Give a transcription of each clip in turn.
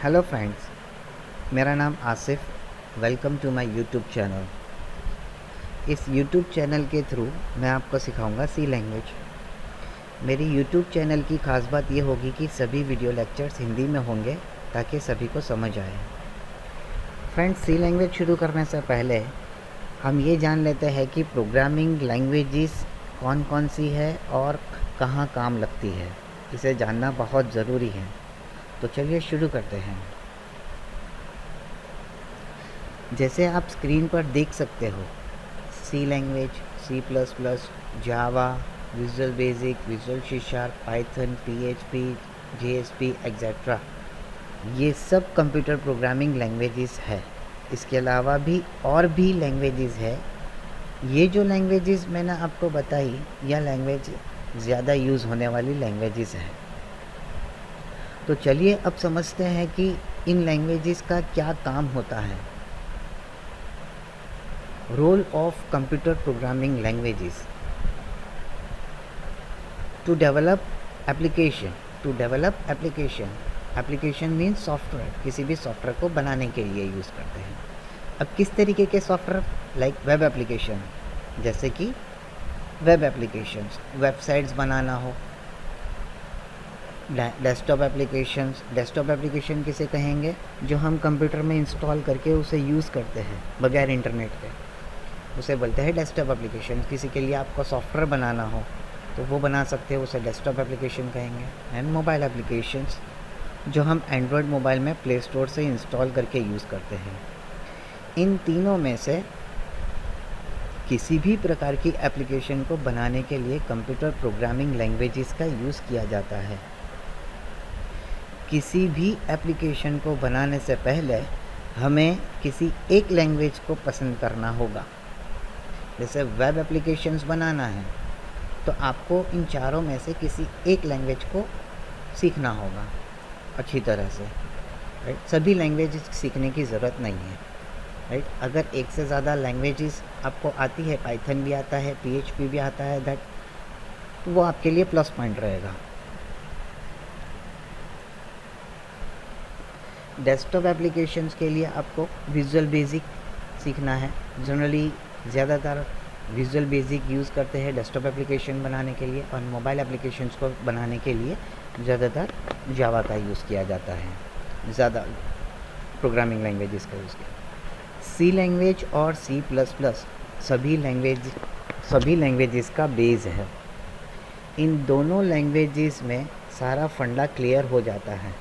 Hello friends, मेरा नाम Asif. Welcome to my YouTube channel. इस यूट्यूब चैनल के थ्रू मैं आपको सिखाऊंगा सी लैंग्वेज। मेरी यूट्यूब चैनल की ख़ास बात ये होगी कि सभी वीडियो लेक्चर्स हिंदी में होंगे ताकि सभी को समझ आए। फ्रेंड्स, सी लैंग्वेज शुरू करने से पहले हम ये जान लेते हैं कि प्रोग्रामिंग लैंग्वेजेस कौन कौन सी है और कहाँ काम लगती है। इसे जानना बहुत ज़रूरी है। तो चलिए शुरू करते हैं। जैसे आप स्क्रीन पर देख सकते हो, C language, C plus plus, Java, Visual Basic, Visual C sharp, Python, PHP, JSP etcetera, ये सब कंप्यूटर प्रोग्रामिंग लैंग्वेजेस है। इसके अलावा भी और भी लैंग्वेजेस है। ये जो लैंग्वेजेस मैंने आपको बताई, यह लैंग्वेज ज़्यादा यूज़ होने वाली लैंग्वेजेस है। तो चलिए अब समझते हैं कि इन लैंग्वेजेस का क्या काम होता है। Role of computer programming languages to develop application. Application means software. किसी भी सॉफ्टवेयर को बनाने के लिए यूज़ करते हैं। अब किस तरीके के सॉफ्टवेयर? लाइक वेब एप्लीकेशन, जैसे कि वेब एप्लीकेशंस, वेबसाइट्स बनाना हो। डेस्कटॉप एप्लीकेशन किसे कहेंगे? जो हम कंप्यूटर में इंस्टॉल करके उसे यूज़ करते हैं बगैर इंटरनेट के, उसे बोलते हैं डेस्कटॉप एप्लीकेशन। किसी के लिए आपको सॉफ्टवेयर बनाना हो तो वो बना सकते हैं, उसे डेस्कटॉप एप्लीकेशन कहेंगे। एंड मोबाइल एप्लीकेशंस, जो हम एंड्रॉयड मोबाइल में प्ले स्टोर से इंस्टॉल करके यूज़ करते हैं। इन तीनों में से किसी भी प्रकार की एप्लीकेशन को बनाने के लिए कंप्यूटर प्रोग्रामिंग लैंग्वेजेस का यूज़ किया जाता है। किसी भी एप्लीकेशन को बनाने से पहले हमें किसी एक लैंग्वेज को पसंद करना होगा। जैसे वेब एप्लीकेशंस बनाना है तो आपको इन चारों में से किसी एक लैंग्वेज को सीखना होगा अच्छी तरह से, राइट। सभी लैंग्वेजेस सीखने की ज़रूरत नहीं है, राइट। अगर एक से ज़्यादा लैंग्वेजेस आपको आती है, पाइथन भी आता है, पीएचपी भी आता है, दैट वो आपके लिए प्लस पॉइंट रहेगा। डेस्कटॉप एप्लीकेशंस के लिए आपको विजुअल बेसिक सीखना है। जनरली ज़्यादातर विजुअल बेसिक यूज़ करते हैं डेस्कटॉप एप्लीकेशन बनाने के लिए, और मोबाइल एप्लीकेशंस को बनाने के लिए ज़्यादातर जावा का यूज़ किया जाता है। ज़्यादा प्रोग्रामिंग लैंग्वेजेस का यूज़ किया। सी लैंग्वेज और सी प्लस प्लस सभी लैंग्वेजेस का बेस है। इन दोनों लैंग्वेजेस में सारा फंडा क्लियर हो जाता है।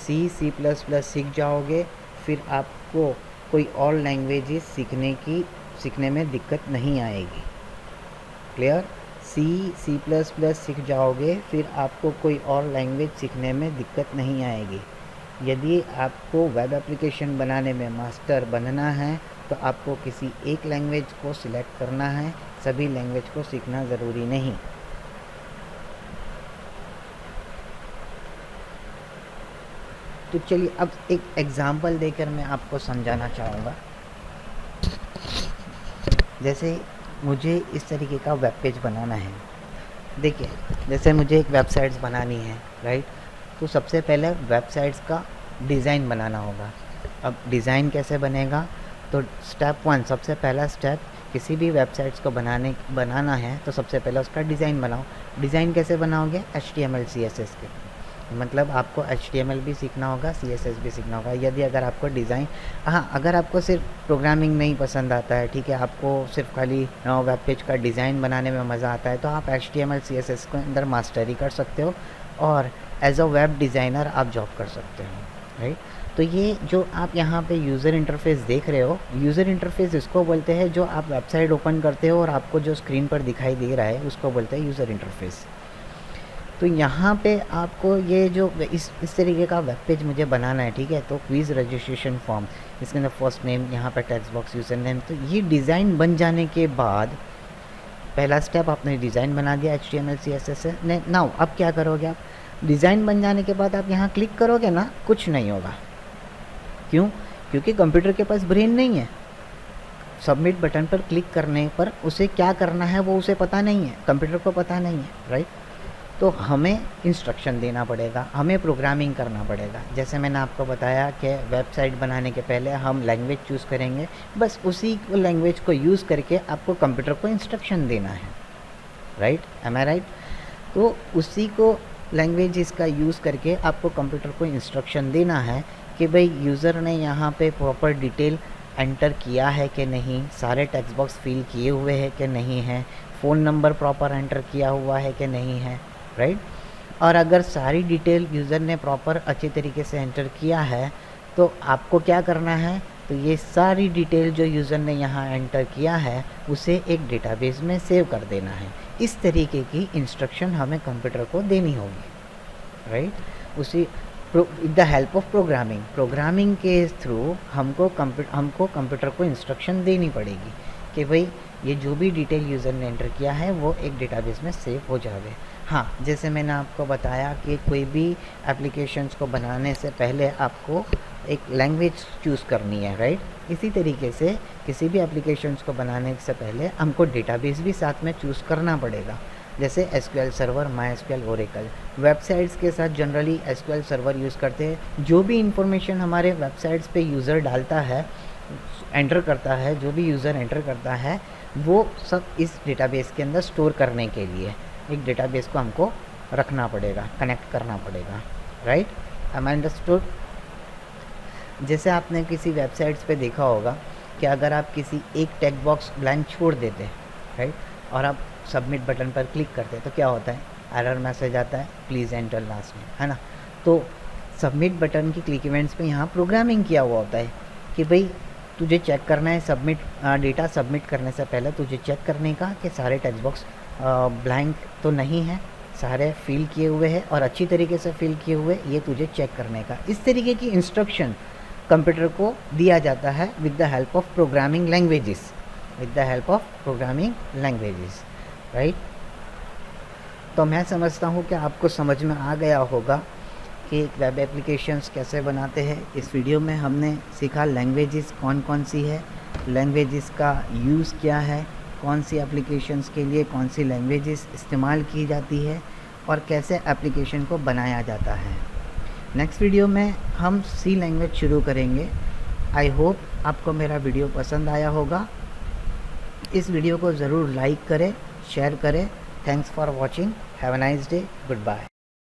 सी प्लस प्लस सीख जाओगे, फिर आपको कोई और लैंग्वेजेस सीखने में दिक्कत नहीं आएगी। क्लियर? सी प्लस प्लस सीख जाओगे, फिर आपको कोई और लैंग्वेज सीखने में दिक्कत नहीं आएगी। यदि आपको वेब एप्लीकेशन बनाने में मास्टर बनना है तो आपको किसी एक लैंग्वेज को सिलेक्ट करना है, सभी लैंग्वेज को सीखना ज़रूरी नहीं। तो चलिए अब एक एग्ज़ाम्पल देकर मैं आपको समझाना चाहूँगा। जैसे मुझे इस तरीके का वेब पेज बनाना है। देखिए, जैसे मुझे एक वेबसाइट्स बनानी है, राइट। तो सबसे पहले वेबसाइट्स का डिज़ाइन बनाना होगा। अब डिज़ाइन कैसे बनेगा? तो स्टेप 1, सबसे पहला स्टेप, किसी भी वेबसाइट्स को बनाना है तो सबसे पहले उसका डिज़ाइन बनाओ। डिज़ाइन कैसे बनाओगे? HTML CSS के, मतलब आपको HTML भी सीखना होगा, CSS भी सीखना होगा। यदि अगर आपको डिज़ाइन, हाँ, अगर आपको सिर्फ प्रोग्रामिंग नहीं पसंद आता है, ठीक है, आपको सिर्फ खाली वेब पेज का डिज़ाइन बनाने में मज़ा आता है, तो आप HTML CSS के अंदर मास्टरी कर सकते हो और एज अ वेब डिज़ाइनर आप जॉब कर सकते हो, राइट। तो ये जो आप यहाँ पे यूज़र इंटरफेस देख रहे हो, यूज़र इंटरफेस इसको बोलते हैं जो आप वेबसाइट ओपन करते हो और आपको जो स्क्रीन पर दिखाई दे रहा है उसको बोलते हैं यूज़र इंटरफेस। तो यहाँ पे आपको ये जो इस तरीके का वेब पेज मुझे बनाना है, ठीक है। तो क्विज़ रजिस्ट्रेशन फॉर्म, इसके अंदर फर्स्ट नेम, यहाँ पर टेक्स्ट बॉक्स, यूज़र नेम। तो ये डिज़ाइन बन जाने के बाद पहला स्टेप, आपने डिज़ाइन बना दिया HTML CSS से। नाउ अब क्या करोगे? आप डिज़ाइन बन जाने के बाद आप यहाँ क्लिक करोगे ना, कुछ नहीं होगा। क्यों? क्योंकि कंप्यूटर के पास ब्रेन नहीं है। सबमिट बटन पर क्लिक करने पर उसे क्या करना है वो उसे पता नहीं है, कंप्यूटर को पता नहीं है, राइट। तो हमें इंस्ट्रक्शन देना पड़ेगा, हमें प्रोग्रामिंग करना पड़ेगा। जैसे मैंने आपको बताया कि वेबसाइट बनाने के पहले हम लैंग्वेज चूज़ करेंगे, बस उसी लैंग्वेज को यूज़ करके आपको कंप्यूटर को इंस्ट्रक्शन देना है, राइट, एम आई राइट। तो उसी को लैंग्वेज इसका यूज़ करके आपको कंप्यूटर को इंस्ट्रक्शन देना है कि भाई यूज़र ने यहाँ पे प्रॉपर डिटेल एंटर किया है कि नहीं, सारे टेक्स्ट बॉक्स फिल किए हुए हैं कि नहीं है, फ़ोन नंबर प्रॉपर एंटर किया हुआ है कि नहीं है, राइट। और अगर सारी डिटेल यूज़र ने प्रॉपर अच्छे तरीके से एंटर किया है तो आपको क्या करना है, तो ये सारी डिटेल जो यूज़र ने यहाँ एंटर किया है उसे एक डेटाबेस में सेव कर देना है। इस तरीके की इंस्ट्रक्शन हमें कंप्यूटर को देनी होगी, राइट। उसी with the help of programming के थ्रू हमको कंप्यूटर को इंस्ट्रक्शन देनी पड़ेगी कि भाई ये जो भी डिटेल यूज़र ने एंटर किया है वो एक डेटाबेस में सेव हो जावे। हाँ, जैसे मैंने आपको बताया कि कोई भी एप्लीकेशंस को बनाने से पहले आपको एक लैंग्वेज चूज़ करनी है, राइट। इसी तरीके से किसी भी एप्लीकेशंस को बनाने से पहले हमको डेटाबेस भी साथ में चूज़ करना पड़ेगा। जैसे SQL server, MySQL, Oracle. Websites के साथ जनरली एसक्यूएल सर्वर यूज़ करते हैं। जो भी इंफॉर्मेशन हमारे वेबसाइट्स पे यूज़र डालता है, एंटर करता है, जो भी यूज़र एंटर करता है वो सब इस डेटाबेस के अंदर स्टोर करने के लिए एक डेटाबेस को हमको रखना पड़ेगा, कनेक्ट करना पड़ेगा, राइट। M I understood. जैसे आपने किसी वेबसाइट्स पे देखा होगा कि अगर आप किसी एक टेक्स्ट बॉक्स ब्लैंक छोड़ देते हैं, राइट, और आप सबमिट बटन पर क्लिक करते हैं तो क्या होता है, एरर मैसेज आता है, प्लीज़ एंटर लास्ट में, है ना। तो सबमिट बटन की क्लिक इवेंट्स पे यहाँ प्रोग्रामिंग किया हुआ होता है कि भाई तुझे चेक करना है डेटा सबमिट करने से पहले तुझे चेक करने का कि सारे टेक्स्ट बॉक्स ब्लैंक तो नहीं है, सारे फिल किए हुए हैं और अच्छी तरीके से फिल किए हुए, ये तुझे चेक करने का। इस तरीके की इंस्ट्रक्शन कंप्यूटर को दिया जाता है with the help of programming languages, right. तो मैं समझता हूँ कि आपको समझ में आ गया होगा कि एक वेब एप्लीकेशंस कैसे बनाते हैं। इस वीडियो में हमने सीखा लैंग्वेजेस कौन कौन सी है, लैंग्वेजेस का यूज़ क्या है, कौन सी एप्लीकेशंस के लिए कौन सी लैंग्वेजेस इस्तेमाल की जाती है और कैसे एप्लीकेशन को बनाया जाता है। नेक्स्ट वीडियो में हम सी लैंग्वेज शुरू करेंगे। आई होप आपको मेरा वीडियो पसंद आया होगा। इस वीडियो को ज़रूर लाइक करें, शेयर करें। Thanks for watching. Have a nice day. Good bye.